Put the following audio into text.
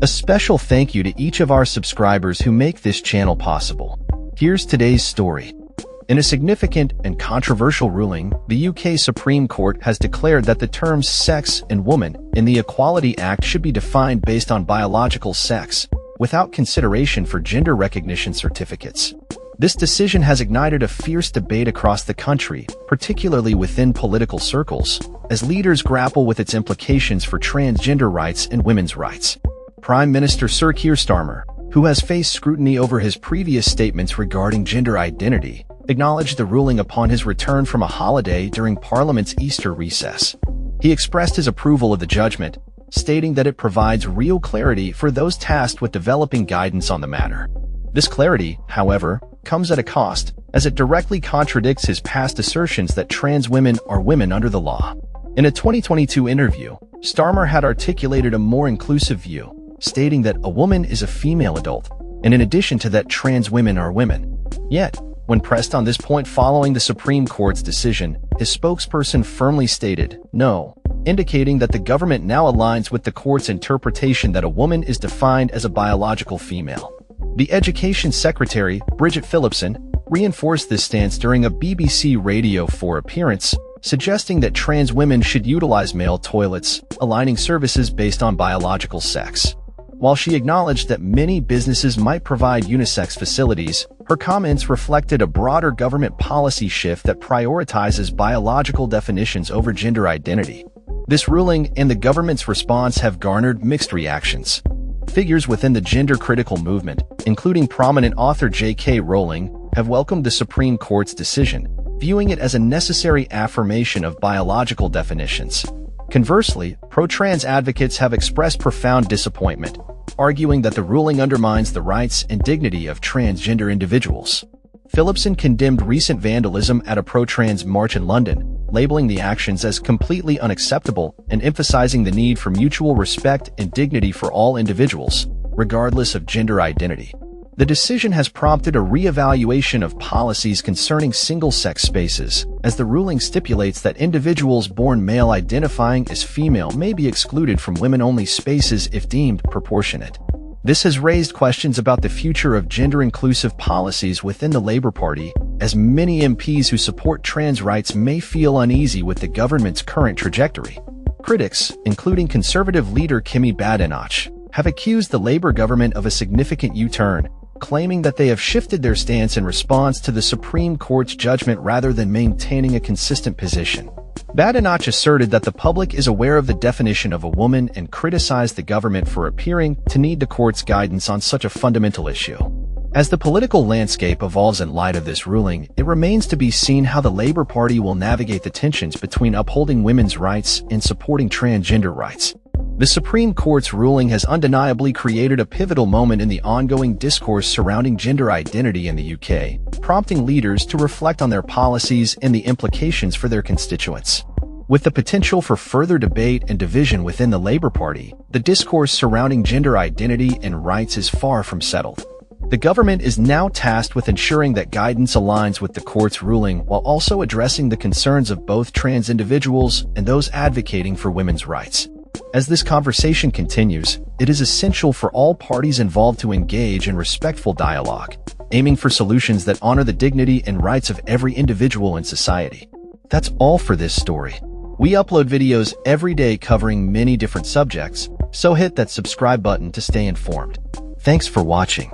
A special thank you to each of our subscribers who make this channel possible. Here's today's story. In a significant and controversial ruling, the UK Supreme Court has declared that the terms sex and woman in the Equality Act should be defined based on biological sex, without consideration for gender recognition certificates. This decision has ignited a fierce debate across the country, particularly within political circles, as leaders grapple with its implications for transgender rights and women's rights. Prime Minister Sir Keir Starmer, who has faced scrutiny over his previous statements regarding gender identity, acknowledged the ruling upon his return from a holiday during Parliament's Easter recess. He expressed his approval of the judgment, stating that it provides real clarity for those tasked with developing guidance on the matter. This clarity, however, comes at a cost, as it directly contradicts his past assertions that trans women are women under the law. In a 2022 interview, Starmer had articulated a more inclusive view, stating that a woman is a female adult, and in addition to that, trans women are women. Yet, when pressed on this point following the Supreme Court's decision, his spokesperson firmly stated, "No," indicating that the government now aligns with the court's interpretation that a woman is defined as a biological female. The Education Secretary, Bridget Phillipson, reinforced this stance during a BBC Radio 4 appearance, suggesting that trans women should utilize male toilets, aligning services based on biological sex. While she acknowledged that many businesses might provide unisex facilities, her comments reflected a broader government policy shift that prioritizes biological definitions over gender identity. This ruling and the government's response have garnered mixed reactions. Figures within the gender-critical movement, including prominent author J.K. Rowling, have welcomed the Supreme Court's decision, viewing it as a necessary affirmation of biological definitions. Conversely, pro-trans advocates have expressed profound disappointment, arguing that the ruling undermines the rights and dignity of transgender individuals. Phillipson condemned recent vandalism at a pro-trans march in London, labeling the actions as completely unacceptable and emphasizing the need for mutual respect and dignity for all individuals, regardless of gender identity. The decision has prompted a re-evaluation of policies concerning single-sex spaces, as the ruling stipulates that individuals born male identifying as female may be excluded from women-only spaces if deemed proportionate. This has raised questions about the future of gender-inclusive policies within the Labour Party, as many MPs who support trans rights may feel uneasy with the government's current trajectory. Critics, including Conservative leader Kemi Badenoch, have accused the Labour government of a significant U-turn, claiming that they have shifted their stance in response to the Supreme Court's judgment rather than maintaining a consistent position. Badenoch asserted that the public is aware of the definition of a woman and criticized the government for appearing to need the court's guidance on such a fundamental issue. As the political landscape evolves in light of this ruling, it remains to be seen how the Labour Party will navigate the tensions between upholding women's rights and supporting transgender rights. The Supreme Court's ruling has undeniably created a pivotal moment in the ongoing discourse surrounding gender identity in the UK, prompting leaders to reflect on their policies and the implications for their constituents. With the potential for further debate and division within the Labour Party, the discourse surrounding gender identity and rights is far from settled. The government is now tasked with ensuring that guidance aligns with the court's ruling while also addressing the concerns of both trans individuals and those advocating for women's rights. As this conversation continues, it is essential for all parties involved to engage in respectful dialogue, aiming for solutions that honor the dignity and rights of every individual in society. That's all for this story. We upload videos every day covering many different subjects, so hit that subscribe button to stay informed. Thanks for watching.